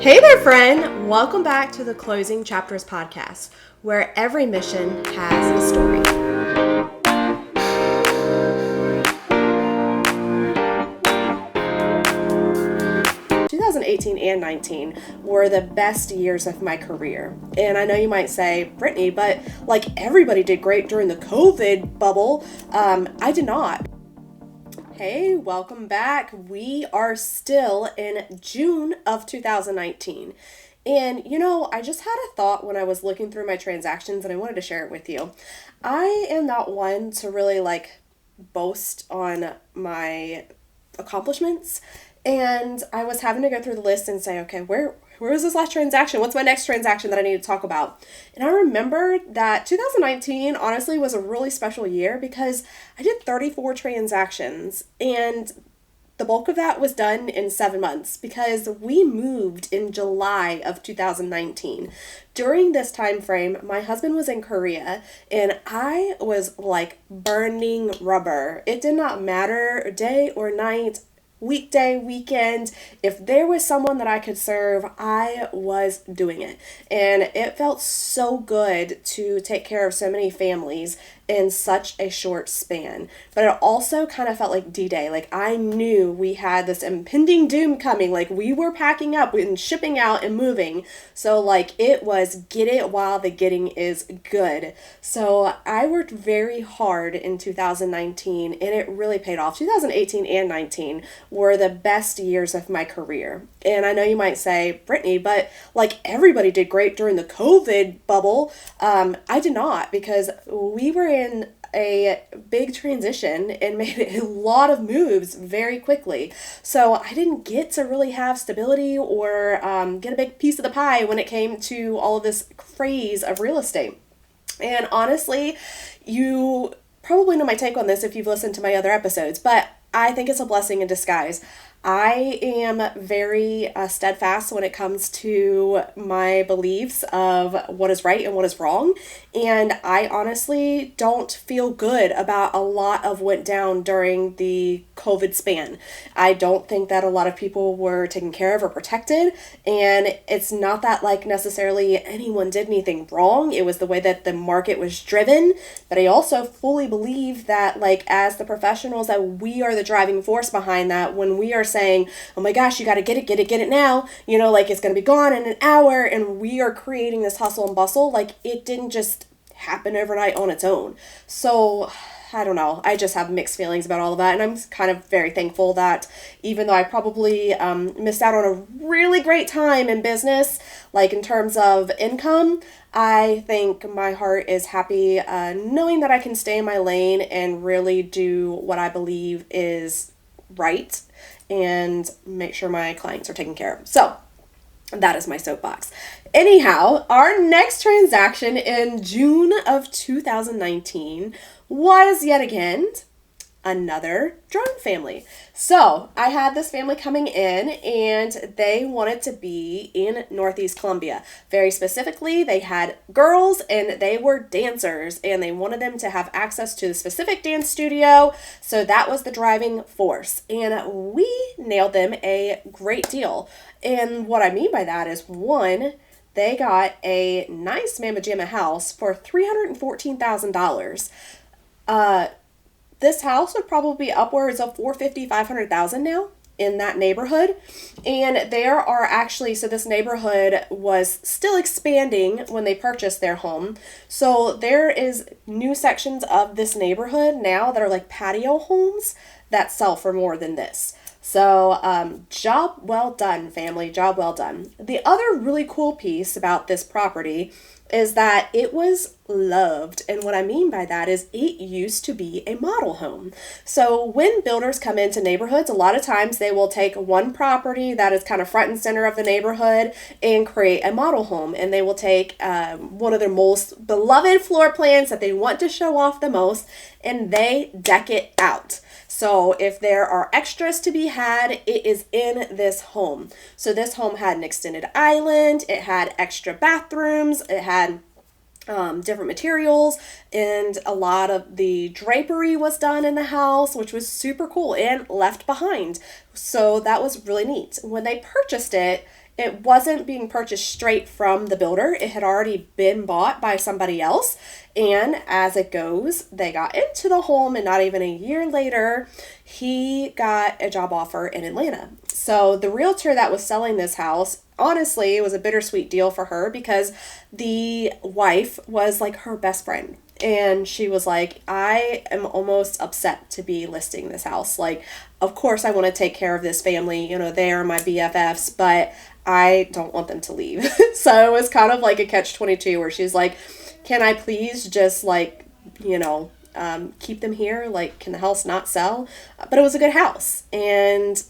Hey there, friend! Welcome back to the Closing Chapters podcast, where every mission has a story. '18 and 19 were the best years of my career. And I know you might say, Brittney, but like everybody did great during the COVID bubble. I did not. Hey, welcome back. We are still in June of 2019. And I just had a thought when I was looking through my transactions and I wanted to share it with you. I am not one to really boast on my accomplishments. And I was having to go through the list and say, okay, where was this last transaction? What's my next transaction that I need to talk about? And I remember that 2019 honestly was a really special year because I did 34 transactions and the bulk of that was done in 7 months because we moved in July of 2019. During this time frame, my husband was in Korea and I was like burning rubber. It did not matter day or night, weekday, weekend, if there was someone that I could serve, I was doing it. And it felt so good to take care of so many families in such a short span. But it also kind of felt like D-Day. Like I knew we had this impending doom coming. Like we were packing up and shipping out and moving. So it was get it while the getting is good. So I worked very hard in 2019 and it really paid off. 2018 and 19 were the best years of my career. And I know you might say, Brittney, but everybody did great during the COVID bubble. I did not because we were in a big transition and made a lot of moves very quickly. So I didn't get to really have stability or get a big piece of the pie when it came to all of this craze of real estate. And honestly, you probably know my take on this if you've listened to my other episodes, but I think it's a blessing in disguise. I am very steadfast when it comes to my beliefs of what is right and what is wrong. And I honestly don't feel good about a lot of what went down during the COVID span. I don't think that a lot of people were taken care of or protected. And it's not that necessarily anyone did anything wrong. It was the way that the market was driven. But I also fully believe that as the professionals that we are the driving force behind that when we are saying, oh my gosh, you got to get it now, it's going to be gone in an hour and we are creating this hustle and bustle, it didn't just happen overnight on its own. So I don't know. I just have mixed feelings about all of that. And I'm kind of very thankful that even though I probably missed out on a really great time in business, in terms of income, I think my heart is happy knowing that I can stay in my lane and really do what I believe is right and make sure my clients are taken care of. So that is my soapbox. Anyhow, our next transaction in June of 2019 was yet again another drone family. So I had this family coming in and they wanted to be in Northeast Columbia. Very specifically, they had girls and they were dancers and they wanted them to have access to the specific dance studio. So that was the driving force. And we nailed them a great deal. And what I mean by that is one, they got a nice Mamma Jamma house for $314,000. This house would probably be upwards of $450,000, $500,000 now in that neighborhood. And there are actually, so this neighborhood was still expanding when they purchased their home. So there is new sections of this neighborhood now that are patio homes that sell for more than this. So job well done, family, job well done. The other really cool piece about this property is that it was loved. And what I mean by that is it used to be a model home. So when builders come into neighborhoods, a lot of times they will take one property that is kind of front and center of the neighborhood and create a model home. And they will take one of their most beloved floor plans that they want to show off the most and they deck it out. So if there are extras to be had, it is in this home. So this home had an extended island, it had extra bathrooms, it had different materials, and a lot of the drapery was done in the house, which was super cool and left behind. So that was really neat. When they purchased it, it wasn't being purchased straight from the builder. It had already been bought by somebody else. And as it goes, they got into the home, and not even a year later, he got a job offer in Atlanta. So the realtor that was selling this house, honestly, it was a bittersweet deal for her because the wife was like her best friend. And she was like, I am almost upset to be listing this house. Like, of course, I want to take care of this family. You know, they are my BFFs, but I don't want them to leave. So it was kind of like a catch-22 where she's like, can I please just like, keep them here? Like, can the house not sell? But it was a good house and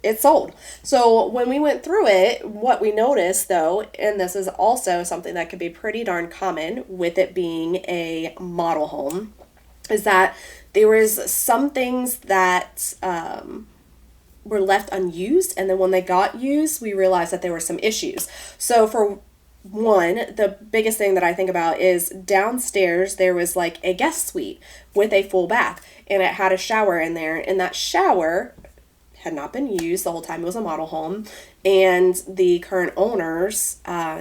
it sold. So when we went through it, what we noticed though, and this is also something that could be pretty darn common with it being a model home, is that there was some things that were left unused, and then when they got used, we realized that there were some issues. So for one, the biggest thing that I think about is downstairs there was like a guest suite with a full bath, and it had a shower in there, and that shower had not been used the whole time it was a model home, and the current owners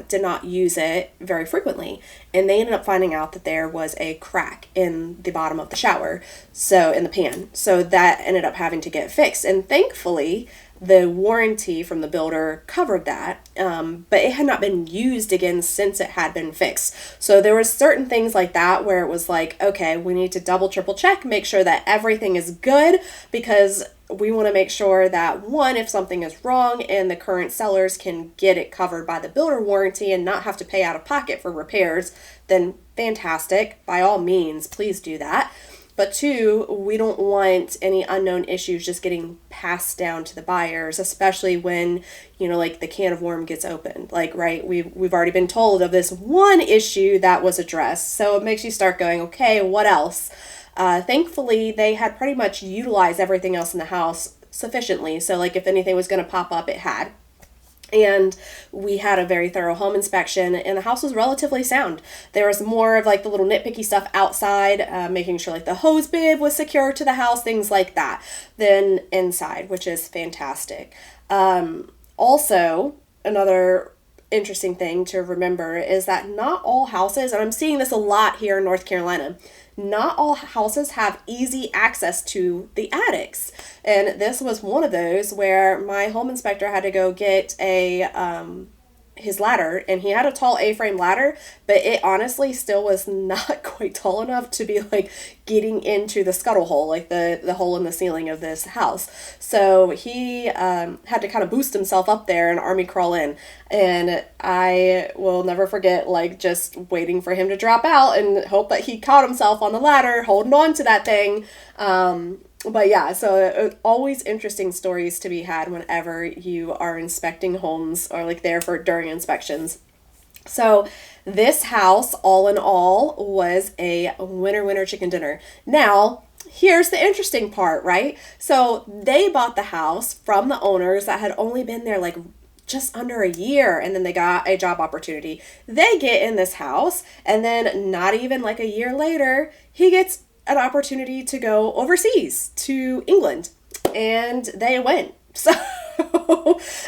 did not use it very frequently, and they ended up finding out that there was a crack in the bottom of the shower, so in the pan, so that ended up having to get fixed, and thankfully the warranty from the builder covered that, but it had not been used again since it had been fixed. So there was certain things like that where it was like, okay, we need to double, triple check, make sure that everything is good, because we want to make sure that, one, if something is wrong and the current sellers can get it covered by the builder warranty and not have to pay out of pocket for repairs, then fantastic. By all means, please do that. But two, we don't want any unknown issues just getting passed down to the buyers, especially when, like the can of worm gets opened. Like, right, we've already been told of this one issue that was addressed. So it makes you start going, okay, what else? Thankfully, they had pretty much utilized everything else in the house sufficiently. So like if anything was going to pop up, it had. And we had a very thorough home inspection, and the house was relatively sound. There was more of like the little nitpicky stuff outside, making sure like the hose bib was secure to the house, things like that, than inside, which is fantastic. Also, another interesting thing to remember is that not all houses, and I'm seeing this a lot here in North Carolina, not all houses have easy access to the attics. And this was one of those where my home inspector had to go get his ladder, and he had a tall A-frame ladder, but it honestly still was not quite tall enough to be like getting into the scuttle hole, like the hole in the ceiling of this house. So he had to kind of boost himself up there and army crawl in, and I will never forget like just waiting for him to drop out and hope that he caught himself on the ladder holding on to that thing. But yeah, so always interesting stories to be had whenever you are inspecting homes or like there for during inspections. So this house, all in all, was a winner chicken dinner. Now, here's the interesting part, right? So they bought the house from the owners that had only been there like just under a year, and then they got a job opportunity. They get in this house, and then not even like a year later, he gets an opportunity to go overseas to England, and they went. So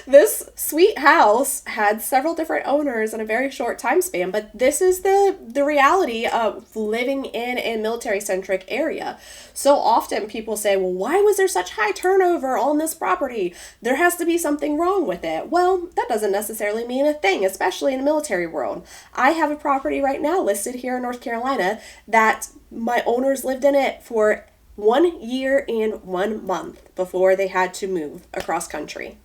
this sweet house had several different owners in a very short time span, but this is the reality of living in a military-centric area. So often people say, well, why was there such high turnover on this property? There has to be something wrong with it. Well, that doesn't necessarily mean a thing, especially in the military world. I have a property right now listed here in North Carolina that my owners lived in it for 1 year and 1 month before they had to move across country.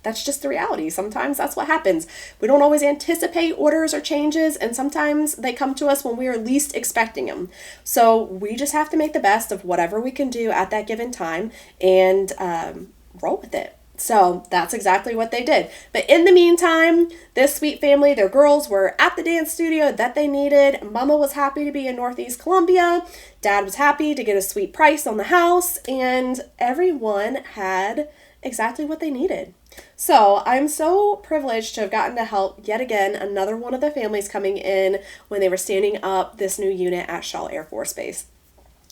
That's just the reality. Sometimes that's what happens. We don't always anticipate orders or changes, and sometimes they come to us when we are least expecting them. So we just have to make the best of whatever we can do at that given time and roll with it. So that's exactly what they did. But in the meantime, this sweet family, their girls were at the dance studio that they needed. Mama was happy to be in Northeast Columbia. Dad was happy to get a sweet price on the house. And everyone had exactly what they needed. So I'm so privileged to have gotten to help yet again another one of the families coming in when they were standing up this new unit at Shaw Air Force Base.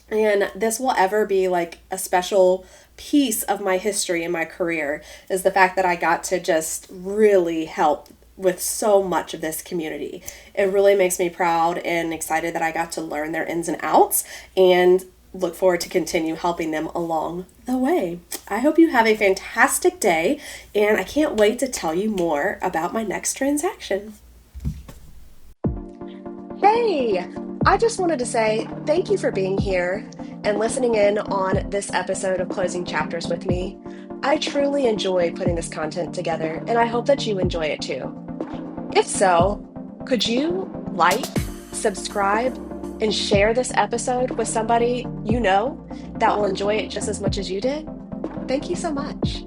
And this will ever be like a special piece of my history and my career is the fact that I got to just really help with so much of this community. It really makes me proud and excited that I got to learn their ins and outs and look forward to continue helping them along the way. I hope you have a fantastic day, and I can't wait to tell you more about my next transaction. Hey, I just wanted to say thank you for being here and listening in on this episode of Closing Chapters with me. I truly enjoy putting this content together, and I hope that you enjoy it too. If so, could you like, subscribe, and share this episode with somebody you know that will enjoy it just as much as you did? Thank you so much.